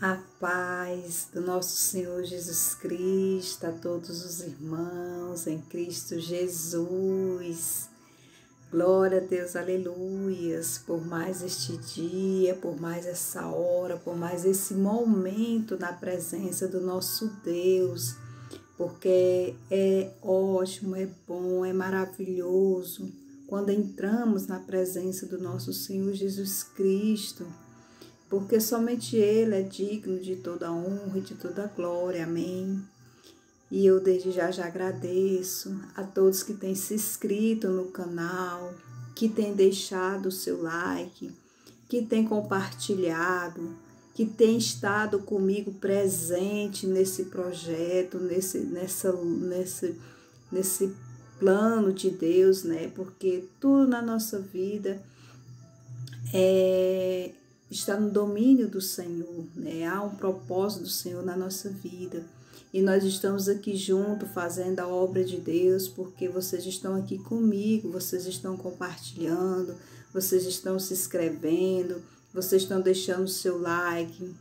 A paz do nosso Senhor Jesus Cristo, a todos os irmãos em Cristo Jesus. Glória a Deus, aleluias, por mais este dia, por mais essa hora, por mais esse momento na presença do nosso Deus, porque é ótimo, é bom, é maravilhoso quando entramos na presença do nosso Senhor Jesus Cristo, porque somente Ele é digno de toda honra e de toda glória, amém? E eu desde já agradeço a todos que têm se inscrito no canal, que têm deixado o seu like, que têm compartilhado, que têm estado comigo presente nesse projeto, nesse plano de Deus, né? Porque tudo na nossa vida está no domínio do Senhor, né? Há um propósito do Senhor na nossa vida. E nós estamos aqui juntos fazendo a obra de Deus, porque vocês estão aqui comigo, vocês estão compartilhando, vocês estão se inscrevendo, vocês estão deixando o seu like.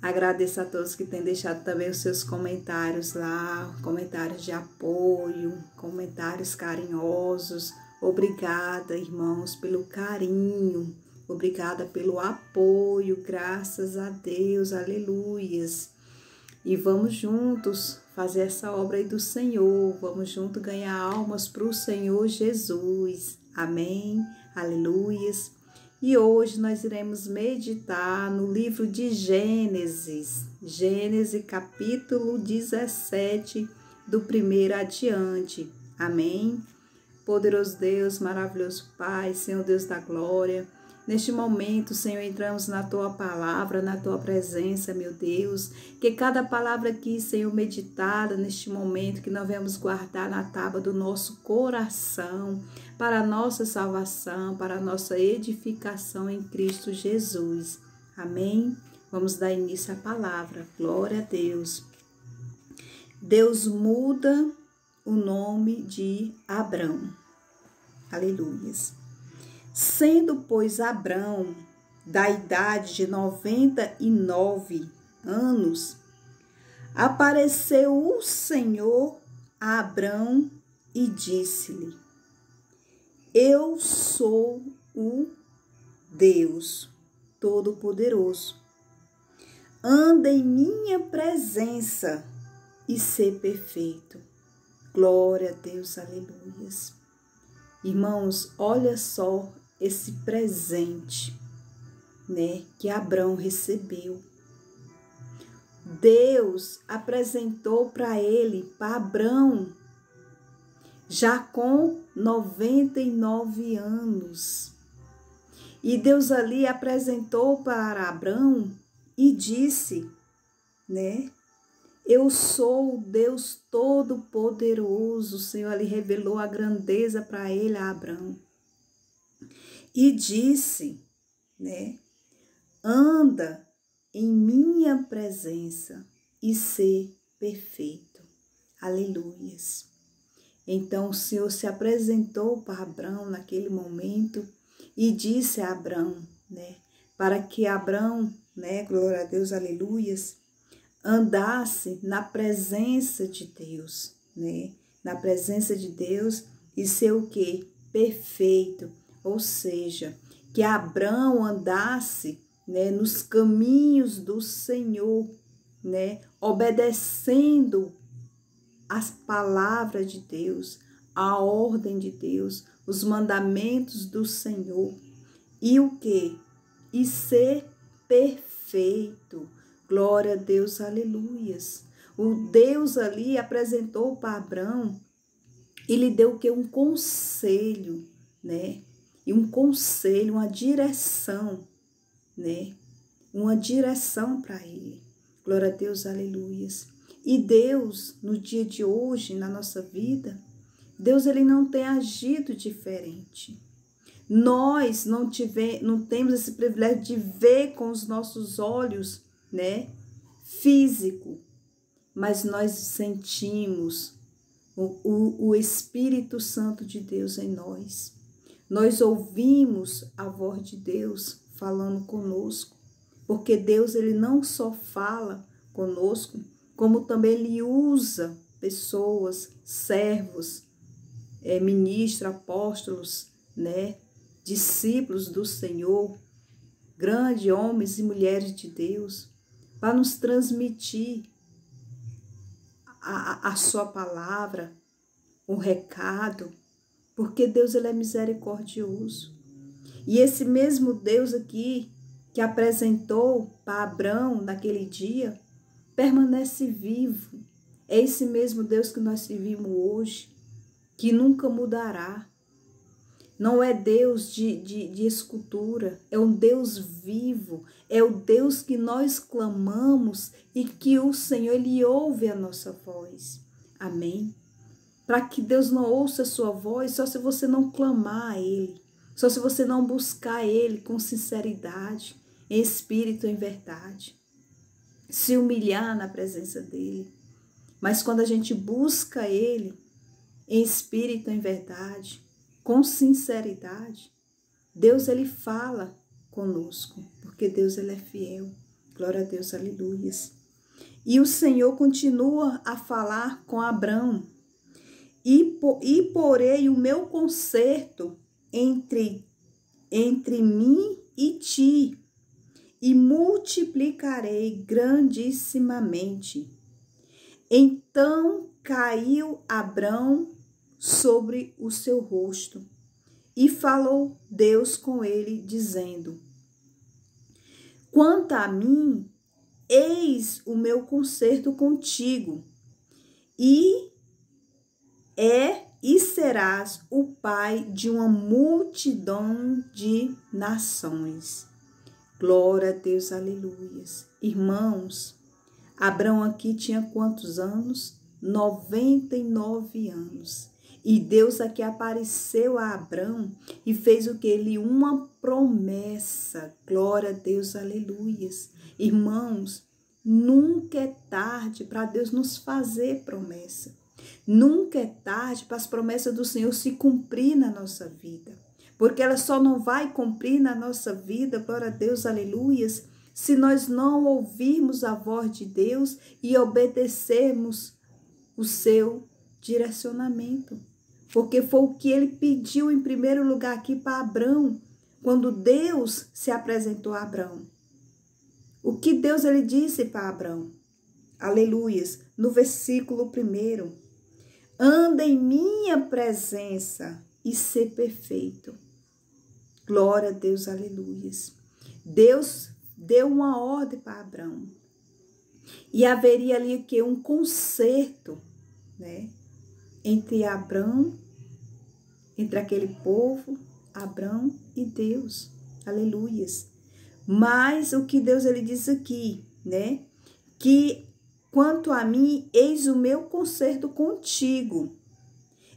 Agradeço a todos que têm deixado também os seus comentários lá, comentários de apoio, comentários carinhosos. Obrigada, irmãos, pelo carinho. Obrigada pelo apoio, graças a Deus, aleluias. E vamos juntos fazer essa obra aí do Senhor, vamos juntos ganhar almas para o Senhor Jesus, amém, aleluias. E hoje nós iremos meditar no livro de Gênesis, Gênesis capítulo 17, do 1 adiante, amém. Poderoso Deus, maravilhoso Pai, Senhor Deus da glória, neste momento, Senhor, entramos na Tua palavra, na Tua presença, meu Deus, que cada palavra aqui, Senhor, meditada neste momento, que nós vamos guardar na tábua do nosso coração, para a nossa salvação, para a nossa edificação em Cristo Jesus. Amém? Vamos dar início à palavra. Glória a Deus. Deus muda o nome de Abrão. Aleluias. Sendo, pois, Abrão da idade de 99 anos, apareceu o Senhor a Abrão e disse-lhe: Eu sou o Deus Todo-Poderoso. Anda em minha presença e ser perfeito. Glória a Deus, aleluias. Irmãos, olha só esse presente, né, que Abrão recebeu. Deus apresentou para ele, para Abrão, já com 99 anos. E Deus ali apresentou para Abrão e disse, né, eu sou o Deus Todo-Poderoso. O Senhor ali revelou a grandeza para ele, a Abrão. E disse, né, anda em minha presença e ser perfeito. Aleluias. Então o Senhor se apresentou para Abrão naquele momento e disse a Abrão, né, para que Abrão, né, glória a Deus, aleluias, andasse na presença de Deus, né? Na presença de Deus e ser o quê? Perfeito. Ou seja, que Abrão andasse, né, nos caminhos do Senhor, né? Obedecendo as palavras de Deus, a ordem de Deus, os mandamentos do Senhor. E o quê? E ser perfeito. Glória a Deus, aleluias. O Deus ali apresentou para Abrão e lhe deu o quê? Um conselho, né? E um conselho, uma direção, né? Uma direção para ele. Glória a Deus, aleluias. E Deus, no dia de hoje, na nossa vida, Deus ele não tem agido diferente. Nós não temos esse privilégio de ver com os nossos olhos, né, físico, mas nós sentimos o Espírito Santo de Deus em nós. Nós ouvimos a voz de Deus falando conosco. porque Deus ele não só fala conosco, como também ele usa pessoas, servos, ministros, apóstolos, né, discípulos do Senhor, grandes homens e mulheres de Deus, para nos transmitir a sua palavra, um recado, porque Deus ele é misericordioso. E esse mesmo Deus aqui que apresentou para Abrão naquele dia, permanece vivo. É esse mesmo Deus que nós servimos hoje, que nunca mudará. Não é Deus de escultura, é um Deus vivo, é o Deus que nós clamamos e que o Senhor ele ouve a nossa voz. Amém? Para que Deus não ouça a sua voz, só se você não clamar a Ele, só se você não buscar Ele com sinceridade, em espírito e em verdade, se humilhar na presença dEle. Mas quando a gente busca Ele em espírito e em verdade, com sinceridade, Deus ele fala conosco, porque Deus ele é fiel. Glória a Deus, aleluias. E o Senhor continua a falar com Abrão. E porei o meu concerto entre mim e ti, e multiplicarei grandissimamente. Então caiu Abrão sobre o seu rosto, e falou Deus com ele, dizendo: quanto a mim, eis o meu concerto contigo, e serás o pai de uma multidão de nações. Glória a Deus, aleluias. Irmãos, Abrão aqui tinha quantos anos? 99 anos. E Deus aqui apareceu a Abrão e fez o que? Ele uma promessa. Glória a Deus, aleluias. Irmãos, nunca é tarde para Deus nos fazer promessa. Nunca é tarde para as promessas do Senhor se cumprir na nossa vida. Porque ela só não vai cumprir na nossa vida, glória a Deus, aleluias, se nós não ouvirmos a voz de Deus e obedecermos o seu direcionamento. Porque foi o que ele pediu em primeiro lugar aqui para Abrão, quando Deus se apresentou a Abrão. O que Deus ele disse para Abrão? Aleluias, no versículo 1. Anda em minha presença e ser perfeito. Glória a Deus, aleluias. Deus deu uma ordem para Abrão. E haveria ali que um concerto, né? Entre Abrão, entre aquele povo, Abrão e Deus. Aleluias. Mas o que Deus ele diz aqui, né? Que quanto a mim, eis o meu concerto contigo,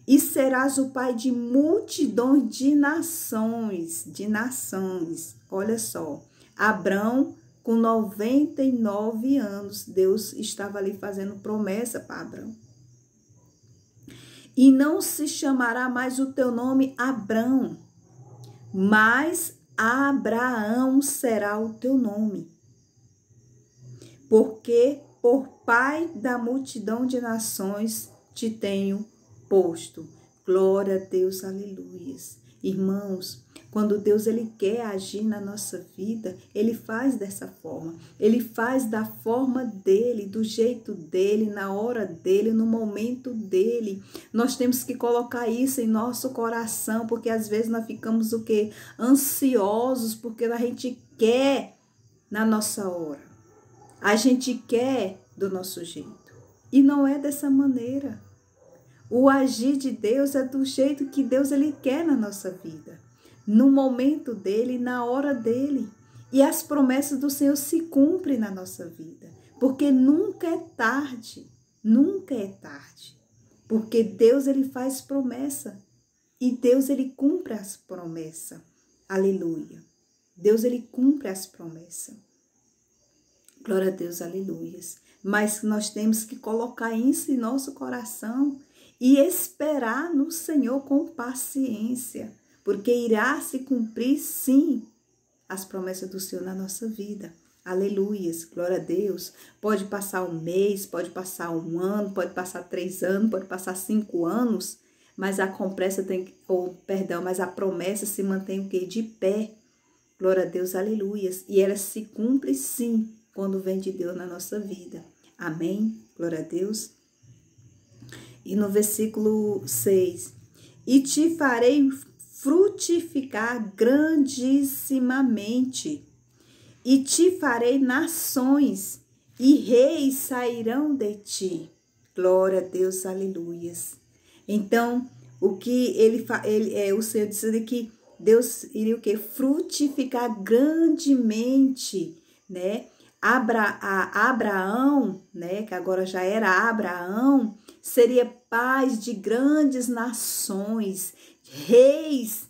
e serás o pai de multidões de nações, Olha só, Abrão com 99 anos, Deus estava ali fazendo promessa para Abrão. E não se chamará mais o teu nome Abrão, mas Abraão será o teu nome. Porque por pai da multidão de nações te tenho posto. Glória a Deus, aleluias. Irmãos, quando Deus ele quer agir na nossa vida, ele faz dessa forma. Ele faz da forma dele, do jeito dele, na hora dele, no momento dele. Nós temos que colocar isso em nosso coração, porque às vezes nós ficamos o quê? Ansiosos, porque a gente quer na nossa hora. A gente quer do nosso jeito. E não é dessa maneira. O agir de Deus é do jeito que Deus ele quer na nossa vida. No momento dele, na hora dele. E as promessas do Senhor se cumprem na nossa vida. Porque nunca é tarde. Nunca é tarde. Porque Deus ele faz promessa. E Deus ele cumpre as promessas. Aleluia. Deus ele cumpre as promessas. Glória a Deus, aleluias. Mas nós temos que colocar isso em nosso coração e esperar no Senhor com paciência, porque irá se cumprir sim as promessas do Senhor na nossa vida. Aleluias, glória a Deus. Pode passar um mês, pode passar um ano, pode passar 3 anos, pode passar 5 anos, mas a promessa mas a promessa se mantém o quê? De pé. Glória a Deus, aleluias. E ela se cumpre sim, quando vem de Deus na nossa vida. Amém? Glória a Deus. E no versículo 6, e te farei frutificar grandissimamente, e te farei nações, e reis sairão de ti. Glória a Deus, aleluias. Então, o que o Senhor disse que Deus iria o quê? Frutificar grandemente, né? Abraão, né? Que agora já era Abraão, seria paz de grandes nações, reis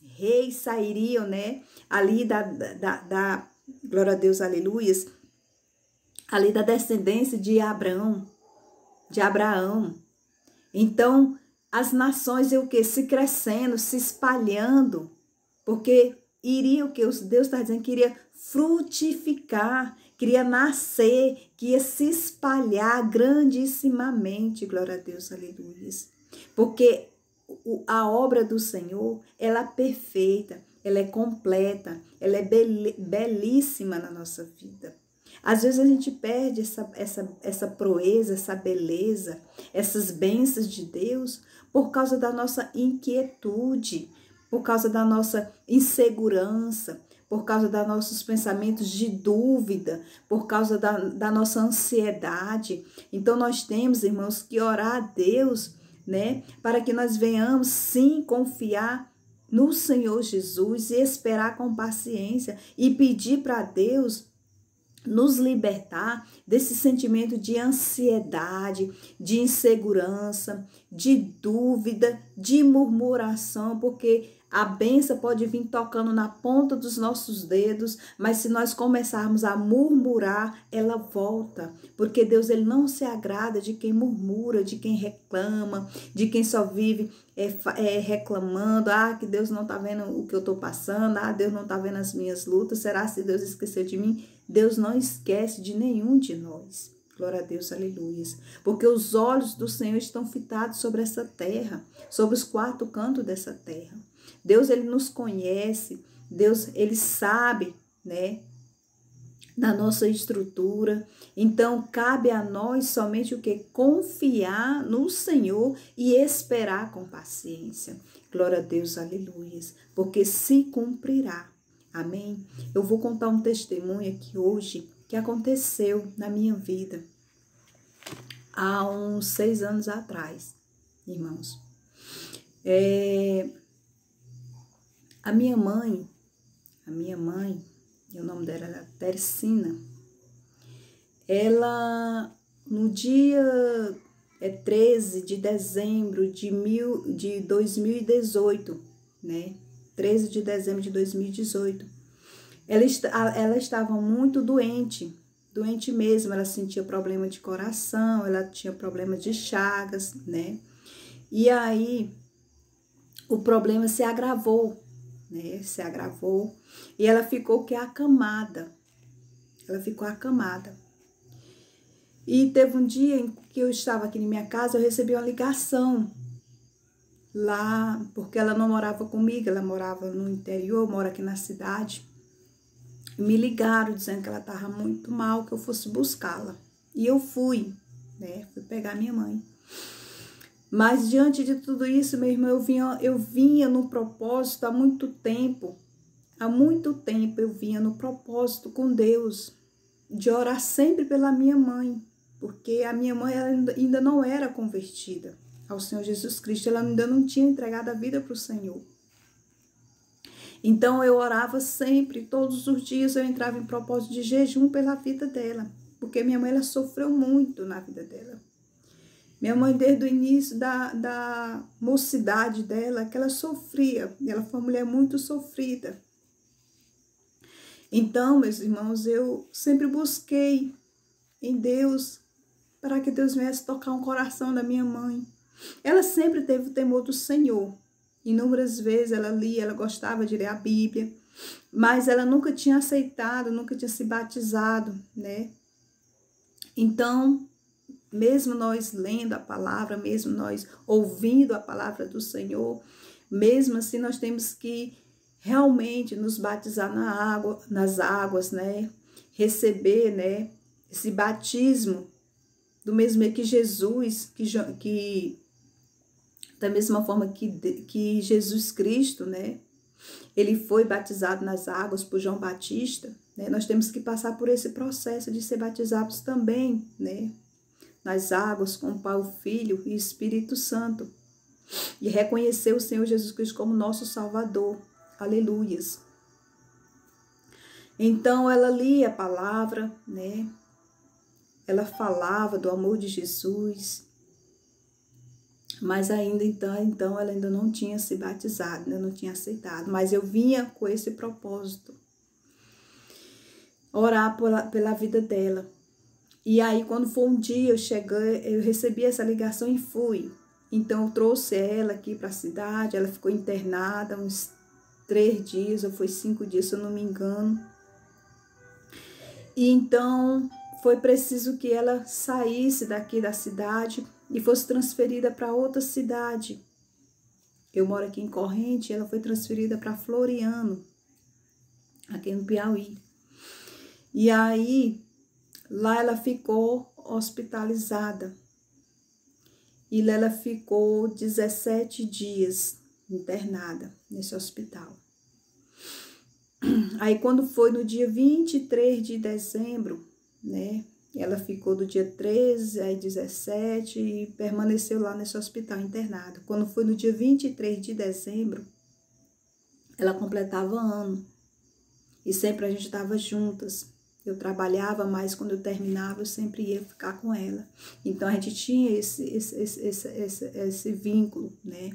sairiam, né? Ali da glória a Deus, aleluias, ali da descendência de Abraão. Então, as nações o que? Se crescendo, se espalhando, porque iria o que? Deus está dizendo que iria frutificar, queria nascer, que ia se espalhar grandissimamente, glória a Deus, aleluia. Porque a obra do Senhor, ela é perfeita, ela é completa, ela é belíssima na nossa vida. Às vezes a gente perde essa proeza, essa beleza, essas bênçãos de Deus por causa da nossa inquietude, por causa da nossa insegurança, por causa dos nossos pensamentos de dúvida, por causa da nossa ansiedade. Então nós temos, irmãos, que orar a Deus, né, para que nós venhamos sim confiar no Senhor Jesus e esperar com paciência e pedir para Deus nos libertar desse sentimento de ansiedade, de insegurança, de dúvida, de murmuração, porque a bênção pode vir tocando na ponta dos nossos dedos, mas se nós começarmos a murmurar, ela volta. Porque Deus ele não se agrada de quem murmura, de quem reclama, de quem só vive reclamando. Ah, que Deus não está vendo o que eu estou passando. Ah, Deus não está vendo as minhas lutas. Será que Deus esqueceu de mim? Deus não esquece de nenhum de nós. Glória a Deus, aleluias. Porque os olhos do Senhor estão fitados sobre essa terra, sobre os 4 cantos dessa terra. Deus, ele nos conhece, Deus, ele sabe, né, da nossa estrutura. Então, cabe a nós somente o que? Confiar no Senhor e esperar com paciência. Glória a Deus, aleluias. Porque se cumprirá. Amém? Eu vou contar um testemunho aqui hoje que aconteceu na minha vida há uns 6 anos atrás, irmãos. A minha mãe, o nome dela era Tercina, ela no dia 13 de dezembro de 2018, né? 13 de dezembro de 2018, ela estava muito doente mesmo, ela sentia problema de coração, ela tinha problema de chagas, né? E aí o problema se agravou, né? E ela ficou acamada. E teve um dia em que eu estava aqui na minha casa, eu recebi uma ligação lá, porque ela não morava comigo, ela morava no interior, mora aqui na cidade. Me ligaram dizendo que ela estava muito mal, que eu fosse buscá-la. E eu fui, né? Fui pegar minha mãe. Mas diante de tudo isso, meu irmão, eu vinha no propósito há muito tempo. Há muito tempo eu vinha no propósito com Deus, de orar sempre pela minha mãe, porque a minha mãe ela ainda não era convertida ao Senhor Jesus Cristo, ela ainda não tinha entregado a vida para o Senhor. Então eu orava sempre, todos os dias eu entrava em propósito de jejum pela vida dela, porque minha mãe ela sofreu muito na vida dela. Minha mãe, desde o início da mocidade dela, que ela sofria, ela foi uma mulher muito sofrida. Então, meus irmãos, eu sempre busquei em Deus para que Deus viesse tocar um coração da minha mãe. Ela sempre teve o temor do Senhor. Inúmeras vezes ela lia, ela gostava de ler a Bíblia. mas ela nunca tinha aceitado, nunca tinha se batizado, né? Então, mesmo nós lendo a palavra, mesmo nós ouvindo a palavra do Senhor, mesmo assim nós temos que realmente nos batizar nas águas, né? Receber, né, esse batismo do mesmo jeito que Jesus, que da mesma forma que Jesus Cristo, né, ele foi batizado nas águas por João Batista, né? Nós temos que passar por esse processo de ser batizados também, né, nas águas com o Pai, o Filho e o Espírito Santo, e reconhecer o Senhor Jesus Cristo como nosso Salvador. Aleluias. Então ela lia a palavra, né? Ela falava do amor de Jesus, mas ainda então ela ainda não tinha se batizado, ainda não tinha aceitado. Mas eu vinha com esse propósito, orar pela vida dela. E aí quando foi um dia, eu recebi essa ligação e fui. Então eu trouxe ela aqui para a cidade, ela ficou internada uns 3 dias, ou foi 5 dias, se eu não me engano. E então foi preciso que ela saísse daqui da cidade e fosse transferida para outra cidade. Eu moro aqui em Corrente, ela foi transferida para Floriano, aqui no Piauí. E aí, lá ela ficou hospitalizada. E lá ela ficou 17 dias internada nesse hospital. Aí quando foi no dia 23 de dezembro, né, ela ficou do dia 13 ao 17 e permaneceu lá nesse hospital internada. Quando foi no dia 23 de dezembro, ela completava ano. E sempre a gente estava juntas. Eu trabalhava, mas quando eu terminava, eu sempre ia ficar com ela. Então a gente tinha esse vínculo, né?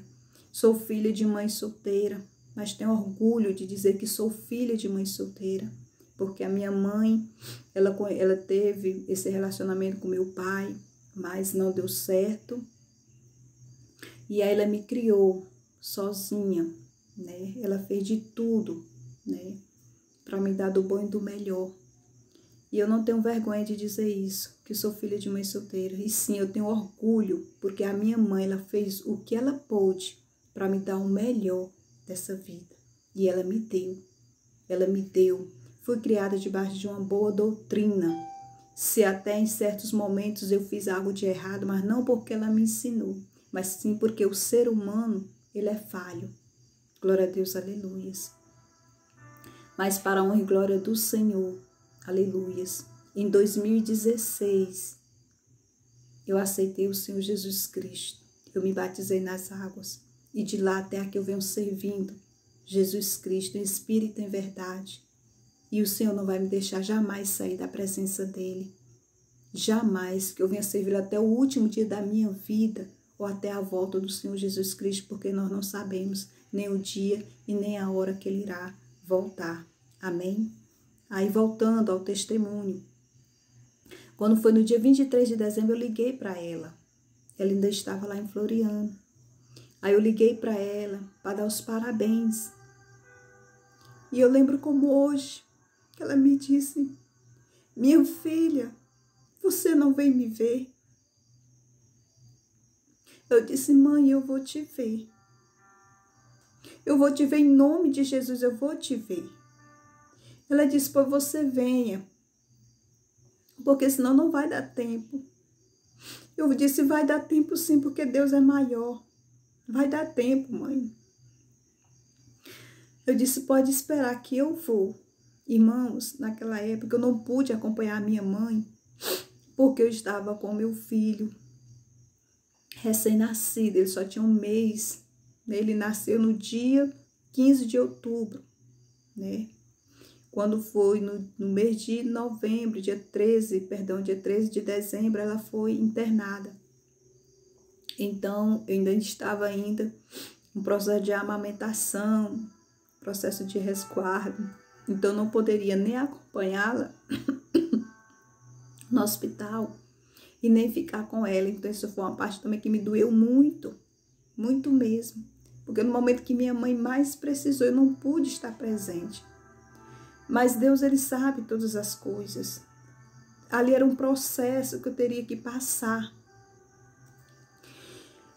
Sou filha de mãe solteira, mas tenho orgulho de dizer que sou filha de mãe solteira, porque a minha mãe, ela teve esse relacionamento com meu pai, mas não deu certo. E aí ela me criou sozinha, né? Ela fez de tudo, né, para me dar do bom e do melhor. E eu não tenho vergonha de dizer isso, que sou filha de mãe solteira. E sim, eu tenho orgulho, porque a minha mãe, ela fez o que ela pôde para me dar o melhor dessa vida. E ela me deu. Ela me deu. Fui criada debaixo de uma boa doutrina. Se até em certos momentos eu fiz algo de errado, mas não porque ela me ensinou, mas sim porque o ser humano, ele é falho. Glória a Deus, aleluias. Mas para a honra e glória do Senhor, aleluias. Em 2016, eu aceitei o Senhor Jesus Cristo. Eu me batizei nas águas. E de lá até aqui eu venho servindo Jesus Cristo em espírito e em verdade. E o Senhor não vai me deixar jamais sair da presença dEle. Jamais, que eu venha servir até o último dia da minha vida ou até a volta do Senhor Jesus Cristo, porque nós não sabemos nem o dia e nem a hora que Ele irá voltar. Amém? Aí voltando ao testemunho, quando foi no dia 23 de dezembro eu liguei para ela. Ela ainda estava lá em Floriano. Aí eu liguei para ela para dar os parabéns. E eu lembro como hoje que ela me disse: minha filha, você não vem me ver? Eu disse: mãe, eu vou te ver. Eu vou te ver em nome de Jesus, eu vou te ver. Ela disse: pois você venha, porque senão não vai dar tempo. Eu disse: vai dar tempo sim, porque Deus é maior. Vai dar tempo, mãe. Eu disse: pode esperar que eu vou. Irmãos, naquela época eu não pude acompanhar a minha mãe, porque eu estava com meu filho recém-nascido. Ele só tinha um mês. Ele nasceu no dia 15 de outubro, né? Quando foi no mês de novembro, dia 13 de dezembro, ela foi internada. Então, eu ainda estava ainda no processo de amamentação, processo de resguardo. Então, não poderia nem acompanhá-la no hospital e nem ficar com ela. Então, isso foi uma parte também que me doeu muito, muito mesmo. Porque no momento que minha mãe mais precisou, eu não pude estar presente. Mas Deus, Ele sabe todas as coisas. Ali era um processo que eu teria que passar.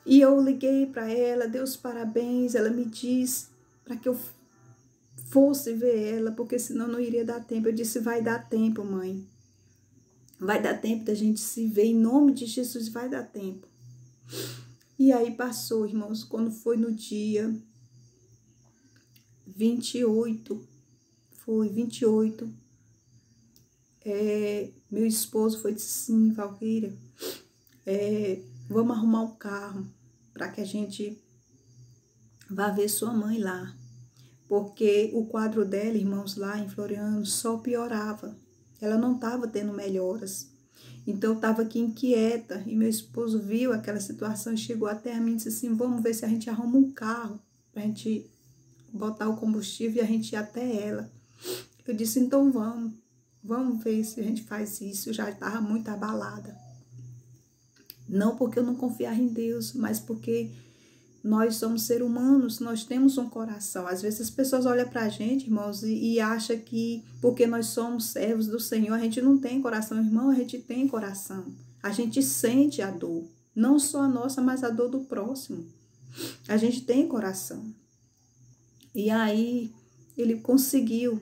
E eu liguei para ela, Deus, parabéns. Ela me disse para que eu fosse ver ela, porque senão não iria dar tempo. Eu disse, vai dar tempo, mãe. Vai dar tempo da gente se ver, em nome de Jesus, vai dar tempo. E aí passou, irmãos, quando foi no dia 28, foi 28, meu esposo foi disse assim, Valquíria, vamos arrumar um carro para que a gente vá ver sua mãe lá. Porque o quadro dela, irmãos, lá em Floriano, só piorava. Ela não estava tendo melhoras. Então, eu estava aqui inquieta e meu esposo viu aquela situação e chegou até a mim e disse assim, vamos ver se a gente arruma um carro para a gente botar o combustível e a gente ir até ela. Eu disse, então vamos ver se a gente faz isso. Eu já estava muito abalada. Não porque eu não confiava em Deus, mas porque nós somos seres humanos, nós temos um coração. Às vezes as pessoas olham para a gente, irmãos, e acham que porque nós somos servos do Senhor, a gente não tem coração. Irmão, a gente tem coração. A gente sente a dor. Não só a nossa, mas a dor do próximo. A gente tem coração. E aí ele conseguiu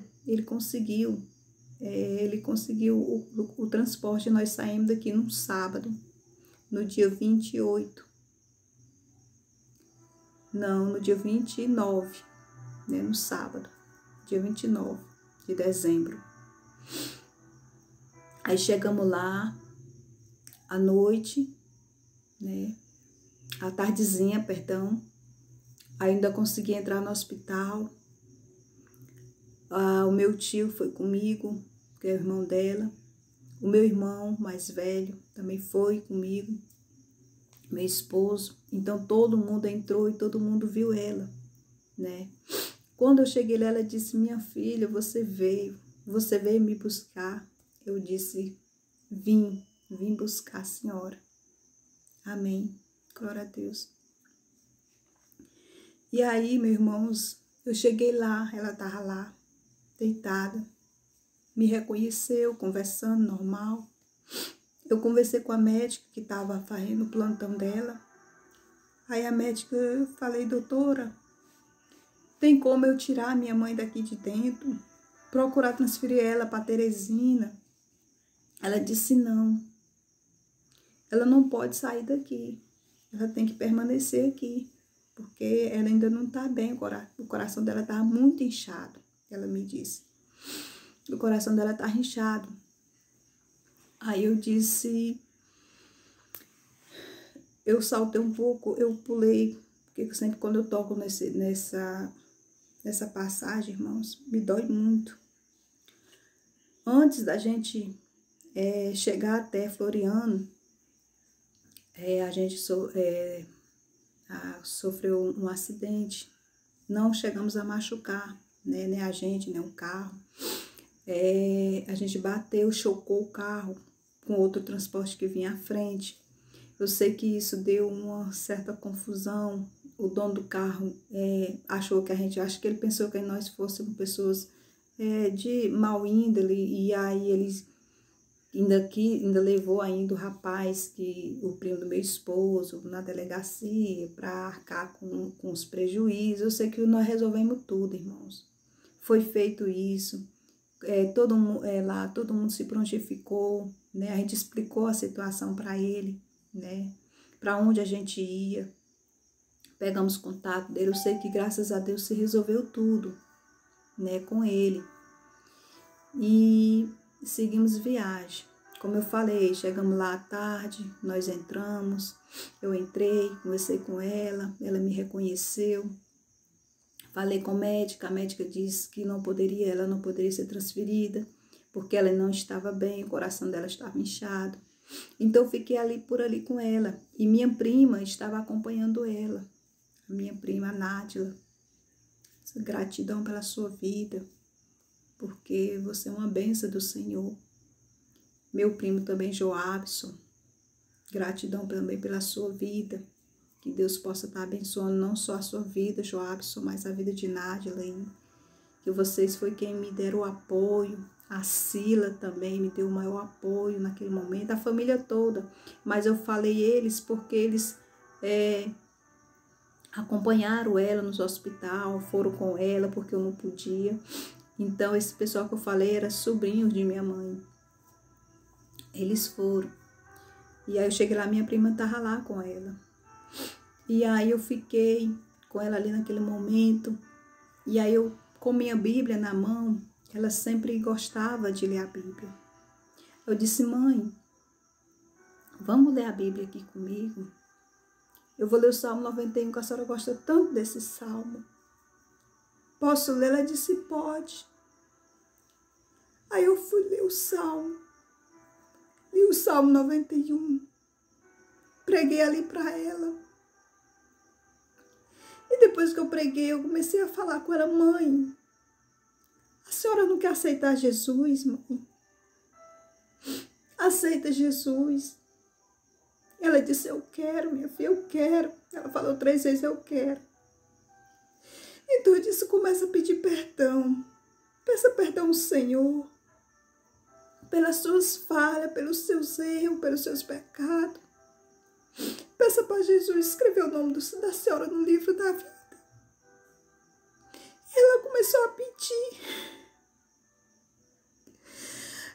o transporte. Nós saímos daqui num sábado, no dia 28. Não, no dia 29, né, no sábado, dia 29 de dezembro. Aí chegamos lá à noite, né, à tardezinha, perdão. Ainda consegui entrar no hospital. O meu tio foi comigo, que é o irmão dela. O meu irmão mais velho também foi comigo. Meu esposo. Então todo mundo entrou e todo mundo viu ela, né? Quando eu cheguei lá, ela disse, minha filha, você veio me buscar. Eu disse, vim buscar a senhora. Amém. Glória a Deus. E aí, meus irmãos, eu cheguei lá, ela estava lá, deitada, me reconheceu, conversando normal. Eu conversei com a médica que estava fazendo o plantão dela. Aí a médica, eu falei, doutora, tem como eu tirar a minha mãe daqui de dentro? Procurar transferir ela para Teresina? Ela disse não. Ela não pode sair daqui. Ela tem que permanecer aqui. Porque ela ainda não está bem. O coração dela está muito inchado. Ela me disse. O coração dela está inchado. Aí eu disse... Eu saltei um pouco, eu pulei, porque sempre quando eu toco nessa passagem, irmãos, me dói muito. Antes da gente chegar até Floriano, a gente sofreu um acidente. Não chegamos a machucar, né? Nem a gente, nem o carro. A gente bateu, chocou o carro com outro transporte que vinha à frente. Eu sei que isso deu uma certa confusão. O dono do carro achou que acho que ele pensou que nós fôssemos pessoas de mau índole, e aí eles ainda levou ainda o rapaz, o primo do meu esposo, na delegacia para arcar com os prejuízos. Eu sei que nós resolvemos tudo, irmãos. Foi feito isso. Todo mundo se prontificou, né? A gente explicou a situação para ele, né? Para onde a gente ia, pegamos contato dele. Eu sei que graças a Deus se resolveu tudo, né, com ele. E seguimos viagem. Como eu falei, chegamos lá à tarde, nós entramos, eu entrei, conversei com ela me reconheceu. Falei com a médica disse que ela não poderia ser transferida, porque ela não estava bem, o coração dela estava inchado. Então, eu fiquei por ali com ela. E minha prima estava acompanhando ela. A minha prima, Nádila. Gratidão pela sua vida, porque você é uma bênção do Senhor. Meu primo também, Joabson. Gratidão também pela sua vida. Que Deus possa estar abençoando não só a sua vida, Joabson, mas a vida de Nádila. que vocês foi quem me deram o apoio. A Sila também me deu o maior apoio naquele momento, a família toda. Mas eu falei eles porque eles acompanharam ela nos hospitais, foram com ela porque eu não podia. Então esse pessoal que eu falei era sobrinhos de minha mãe. Eles foram. E aí eu cheguei lá, minha prima estava lá com ela. E aí eu fiquei com ela ali naquele momento. E aí eu, com minha Bíblia na mão, ela sempre gostava de ler a Bíblia. Eu disse, mãe, vamos ler a Bíblia aqui comigo? Eu vou ler o Salmo 91, que a senhora gosta tanto desse salmo. Posso ler? Ela disse, pode. Aí eu fui ler o Salmo. Li o Salmo 91. Preguei ali para ela. E depois que eu preguei, eu comecei a falar com ela, mãe, a senhora não quer aceitar Jesus, mãe? Aceita Jesus. Ela disse, eu quero, minha filha, eu quero. Ela falou 3 vezes, eu quero. Então eu disse, começa a pedir perdão. Peça perdão ao Senhor. Pelas suas falhas, pelos seus erros, pelos seus pecados. Peça para Jesus escrever o nome da senhora no livro da vida. E ela começou a pedir.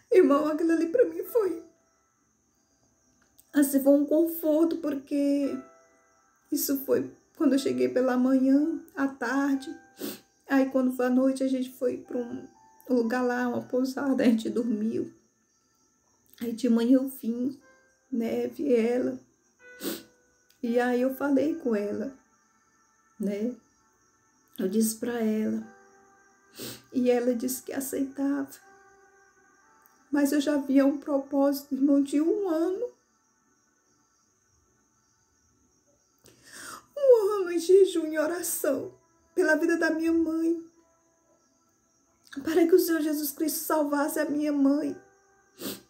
Irmão, aquilo ali para mim foi assim, foi um conforto, porque isso foi quando eu cheguei pela manhã, à tarde. Aí quando foi à noite, a gente foi para um lugar lá, uma pousada, a gente dormiu. Aí de manhã eu vim, né, vi ela. E aí eu falei com ela, né? Eu disse para ela. E ela disse que aceitava. Mas eu já via um propósito, irmão, de 1 ano. 1 ano em jejum e oração pela vida da minha mãe. Para que o Senhor Jesus Cristo salvasse a minha mãe.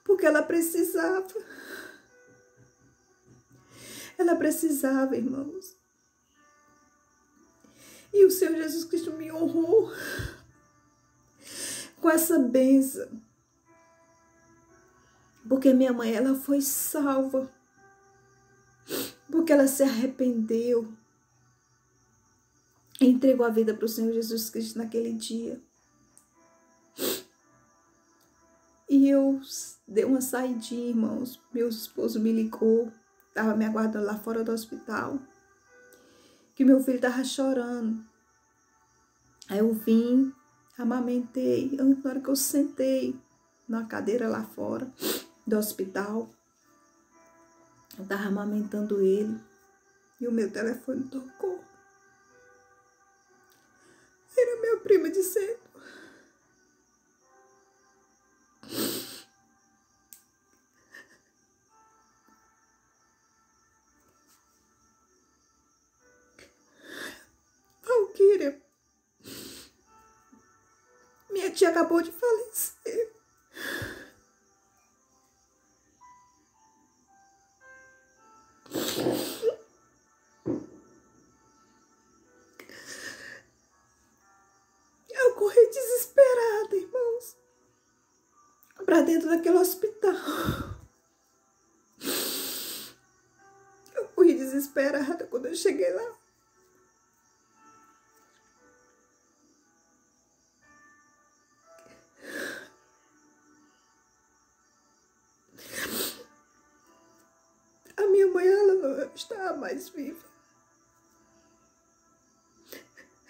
Porque ela precisava. Ela precisava, irmãos. E o Senhor Jesus Cristo me honrou com essa bênção. Porque minha mãe, ela foi salva. Porque ela se arrependeu. E entregou a vida para o Senhor Jesus Cristo naquele dia. E eu dei uma saidinha, irmãos. Meu esposo me ligou. Estava me aguardando lá fora do hospital. Que meu filho estava chorando. Aí eu vim, amamentei. Na hora que eu sentei na cadeira lá fora do hospital, eu estava amamentando ele. E o meu telefone tocou. Era minha prima dizendo: Valquíria, minha tia acabou de falecer. Eu corri desesperada, irmãos, para dentro daquele hospital. Eu corri desesperada quando eu cheguei lá. A minha mãe, ela não estava mais viva.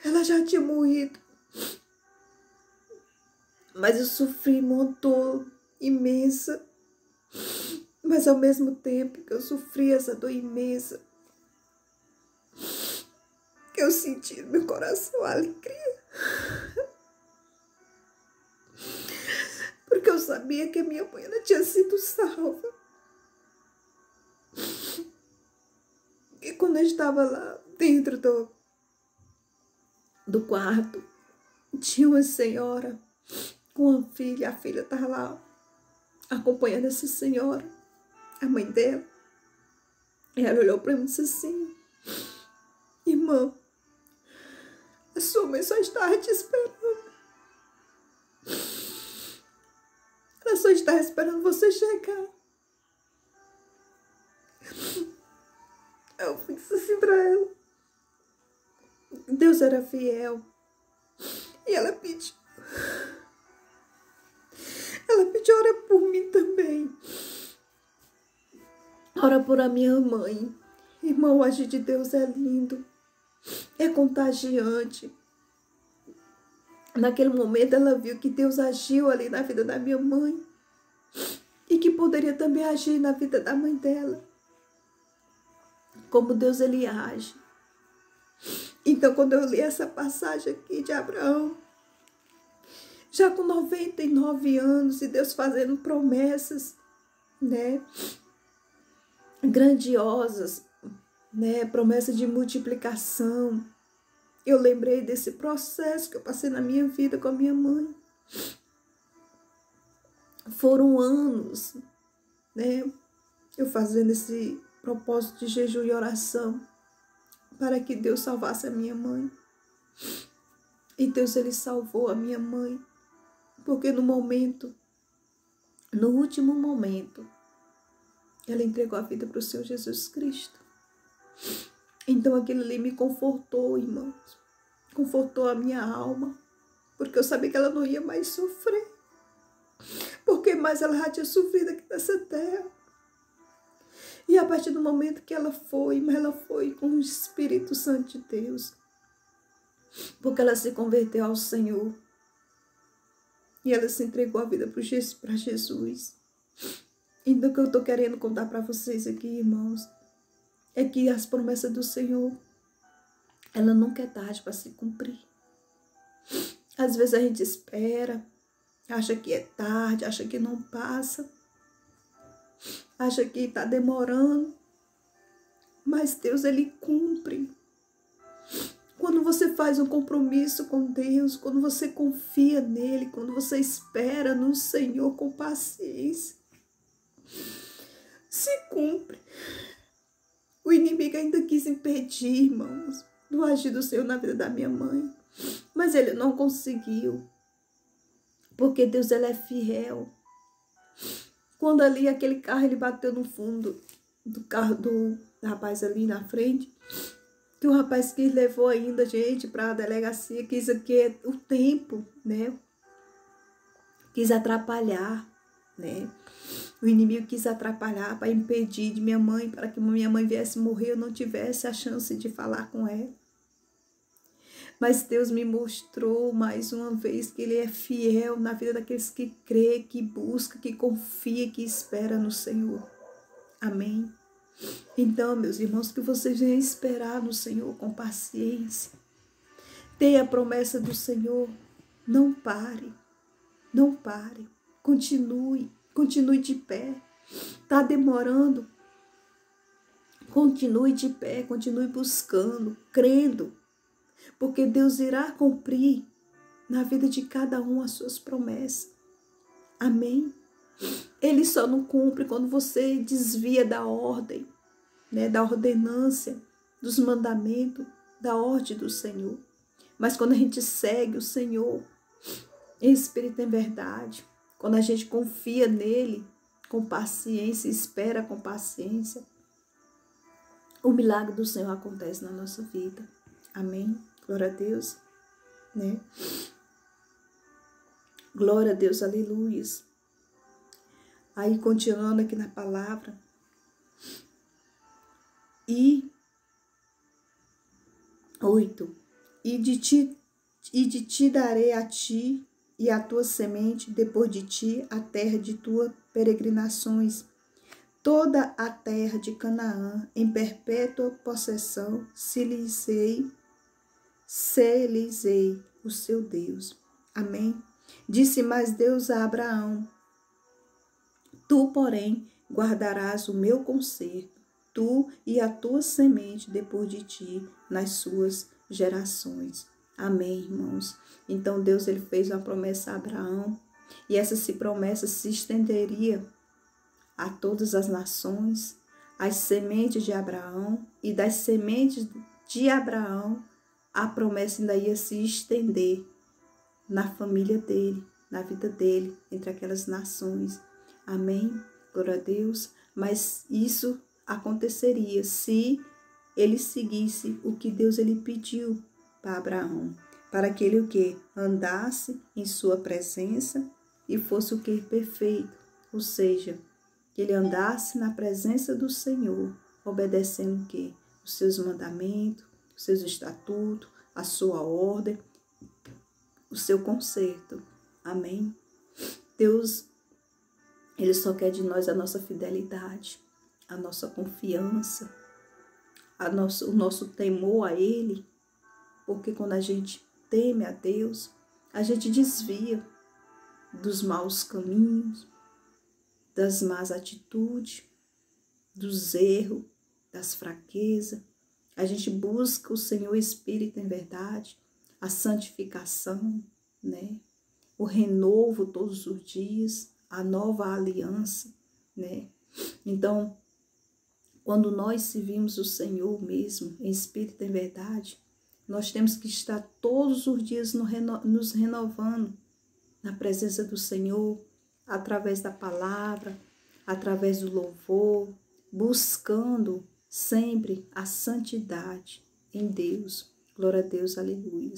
Ela já tinha morrido. Mas eu sofri uma dor imensa. Mas ao mesmo tempo que eu sofri essa dor imensa, eu senti no meu coração a alegria. Porque eu sabia que a minha mãe ela tinha sido salva. E quando eu estava lá dentro do quarto, tinha uma senhora com uma filha. A filha estava lá acompanhando essa senhora, a mãe dela. E ela olhou para mim e disse assim: irmã, a sua mãe só estava te esperando. Ela só está esperando você chegar. Eu disse assim para ela. Deus era fiel. E ela pediu. Ela pediu, ora por mim também. Ora por a minha mãe. Irmão, o agir de Deus é lindo. É contagiante. Naquele momento ela viu que Deus agiu ali na vida da minha mãe. E que poderia também agir na vida da mãe dela. Como Deus ele age. Então quando eu li essa passagem aqui de Abraão, já com 99 anos e Deus fazendo promessas, né, grandiosas, né, promessa de multiplicação. Eu lembrei desse processo que eu passei na minha vida com a minha mãe. Foram anos, né, eu fazendo esse propósito de jejum e oração para que Deus salvasse a minha mãe. E Deus ele salvou a minha mãe, porque no último momento, ela entregou a vida para o Senhor Jesus Cristo. Então aquilo ali me confortou, irmãos. Confortou a minha alma. Porque eu sabia que ela não ia mais sofrer. Porque mais ela já tinha sofrido aqui nessa terra. E a partir do momento que ela foi, mas ela foi com o Espírito Santo de Deus. Porque ela se converteu ao Senhor. E ela se entregou a vida para Jesus. Então o que eu estou querendo contar para vocês aqui, irmãos, é que as promessas do Senhor, ela nunca é tarde para se cumprir. Às vezes a gente espera, acha que é tarde, acha que não passa, acha que está demorando, mas Deus ele cumpre. Quando você faz um compromisso com Deus, quando você confia nele, quando você espera no Senhor com paciência, se cumpre. O inimigo ainda quis impedir, irmãos, do agir do Senhor na vida da minha mãe. Mas ele não conseguiu. Porque Deus ele é fiel. Quando ali aquele carro ele bateu no fundo do carro do rapaz ali na frente, que o rapaz que levou ainda a gente para a delegacia, quis aqui o tempo, né? Quis atrapalhar, né? O inimigo quis atrapalhar para impedir de minha mãe, para que minha mãe viesse morrer, eu não tivesse a chance de falar com ela. Mas Deus me mostrou mais uma vez que ele é fiel na vida daqueles que crê, que busca, que confia, que espera no Senhor. Amém? Então, meus irmãos, que vocês venham esperar no Senhor com paciência. Tenha a promessa do Senhor. Não pare. Não pare. Continue de pé. Está demorando. Continue de pé, continue buscando, crendo. Porque Deus irá cumprir na vida de cada um as suas promessas. Amém? Ele só não cumpre quando você desvia da ordem, né, da ordenância, dos mandamentos, da ordem do Senhor. Mas quando a gente segue o Senhor em espírito e em verdade, quando a gente confia nele com paciência, espera com paciência, o milagre do Senhor acontece na nossa vida. Amém? Glória a Deus, né? Glória a Deus, aleluia. Aí, continuando aqui na palavra. E 8. E de ti darei a ti e a tua semente, depois de ti, a terra de tuas peregrinações, toda a terra de Canaã, em perpétua possessão, se lhes o seu Deus. Amém? Disse mais Deus a Abraão: tu, porém, guardarás o meu conserto, tu e a tua semente depois de ti, nas suas gerações. Amém, irmãos? Então Deus ele fez uma promessa a Abraão, e essa promessa se estenderia a todas as nações, as sementes de Abraão, e das sementes de Abraão, a promessa ainda ia se estender na família dele, na vida dele, entre aquelas nações. Amém? Glória a Deus. Mas isso aconteceria se ele seguisse o que Deus ele pediu para Abraão, para que ele o quê? Andasse em sua presença e fosse o quê? Perfeito, ou seja, que ele andasse na presença do Senhor, obedecendo o quê? Os seus mandamentos, os seus estatutos, a sua ordem, o seu conserto. Amém? Deus, ele só quer de nós a nossa fidelidade, a nossa confiança, o nosso temor a Ele, porque quando a gente teme a Deus, a gente desvia dos maus caminhos, das más atitudes, dos erros, das fraquezas. A gente busca o Senhor Espírito em verdade, a santificação, né? O renovo todos os dias, a nova aliança, né? Então, quando nós servimos o Senhor mesmo, em espírito e em verdade, nós temos que estar todos os dias nos renovando na presença do Senhor, através da palavra, através do louvor, buscando sempre a santidade em Deus. Glória a Deus, aleluia.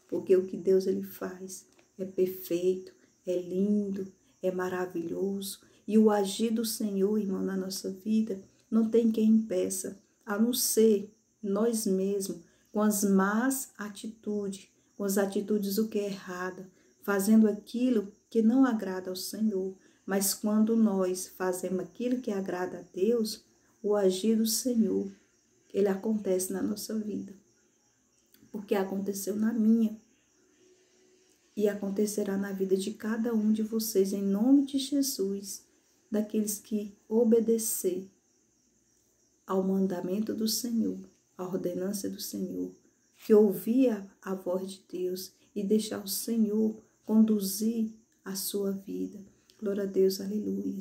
Porque o que Deus ele faz é perfeito, é lindo, é maravilhoso. E o agir do Senhor, irmão, na nossa vida, não tem quem impeça, a não ser nós mesmos, com as más atitudes, com as atitudes o que é errada, fazendo aquilo que não agrada ao Senhor. Mas quando nós fazemos aquilo que agrada a Deus, o agir do Senhor, ele acontece na nossa vida. Porque aconteceu na minha e acontecerá na vida de cada um de vocês, em nome de Jesus, daqueles que obedecer ao mandamento do Senhor, à ordenança do Senhor, que ouvir a voz de Deus e deixar o Senhor conduzir a sua vida. Glória a Deus, aleluia.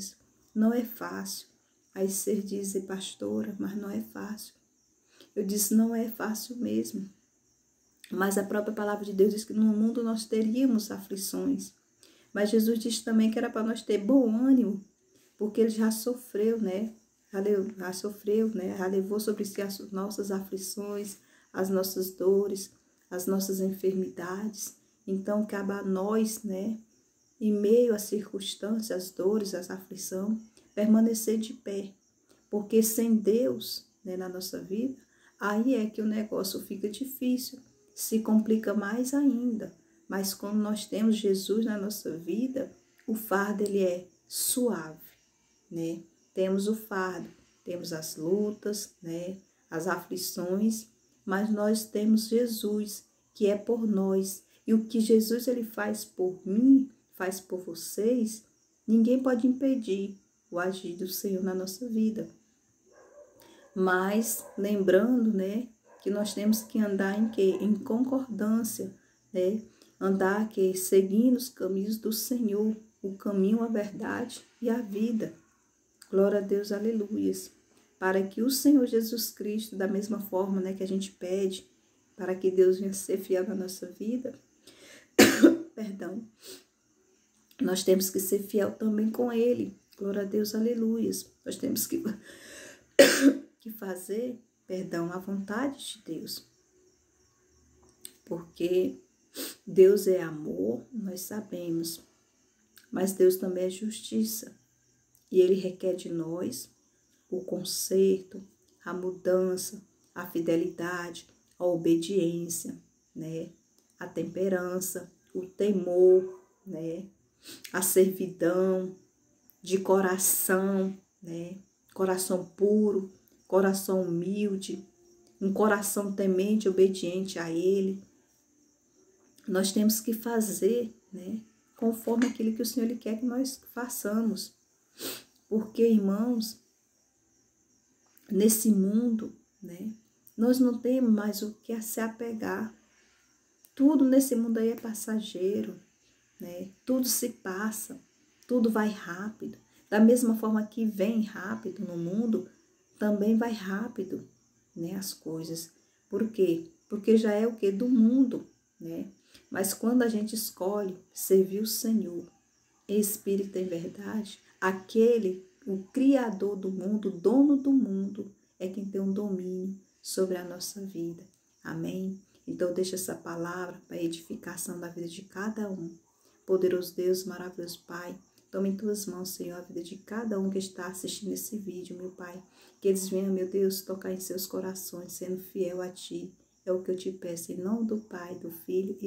Não é fácil. Aí você diz, pastora, mas não é fácil. Eu disse, não é fácil mesmo. Mas a própria palavra de Deus diz que no mundo nós teríamos aflições. Mas Jesus disse também que era para nós ter bom ânimo, porque ele já sofreu, né? Já sofreu, né? Já levou sobre si as nossas aflições, as nossas dores, as nossas enfermidades. Então, cabe a nós, né? Em meio às circunstâncias, às dores, às aflições, permanecer de pé. Porque sem Deus, né, na nossa vida, aí é que o negócio fica difícil, se complica mais ainda. Mas quando nós temos Jesus na nossa vida, o fardo ele é suave, né? Temos o fardo, temos as lutas, né? As aflições, mas nós temos Jesus, que é por nós. E o que Jesus ele faz por mim, faz por vocês, ninguém pode impedir o agir do Senhor na nossa vida. Mas lembrando, né, que nós temos que andar em quê? Em concordância, né? Andar que seguindo os caminhos do Senhor, o caminho, a verdade e a vida. Glória a Deus, aleluias. Para que o Senhor Jesus Cristo, da mesma forma, né, que a gente pede, para que Deus venha ser fiel na nossa vida, perdão, nós temos que ser fiel também com Ele. Glória a Deus, aleluias. Nós temos que fazer, a vontade de Deus. Porque Deus é amor, nós sabemos. Mas Deus também é justiça. E Ele requer de nós o conserto, a mudança, a fidelidade, a obediência, né? A temperança, o temor, né? A servidão de coração, né? Coração puro, coração humilde, um coração temente, obediente a Ele. Nós temos que fazer, né? Conforme aquilo que o Senhor Ele quer que nós façamos. Porque, irmãos, nesse mundo, né? Nós não temos mais o que se apegar. Tudo nesse mundo aí é passageiro, né? Tudo se passa, tudo vai rápido. Da mesma forma que vem rápido no mundo, também vai rápido, né? As coisas. Por quê? Porque já é o quê? Do mundo, né? Mas quando a gente escolhe servir o Senhor, em espírito em verdade, aquele, o Criador do mundo, o dono do mundo, é quem tem um domínio sobre a nossa vida. Amém? Então deixa essa palavra para a edificação da vida de cada um. Poderoso Deus, maravilhoso Pai, tome em tuas mãos, Senhor, a vida de cada um que está assistindo esse vídeo, meu Pai. Que eles venham, meu Deus, tocar em seus corações, sendo fiel a Ti. É o que eu te peço, em nome do Pai, do Filho e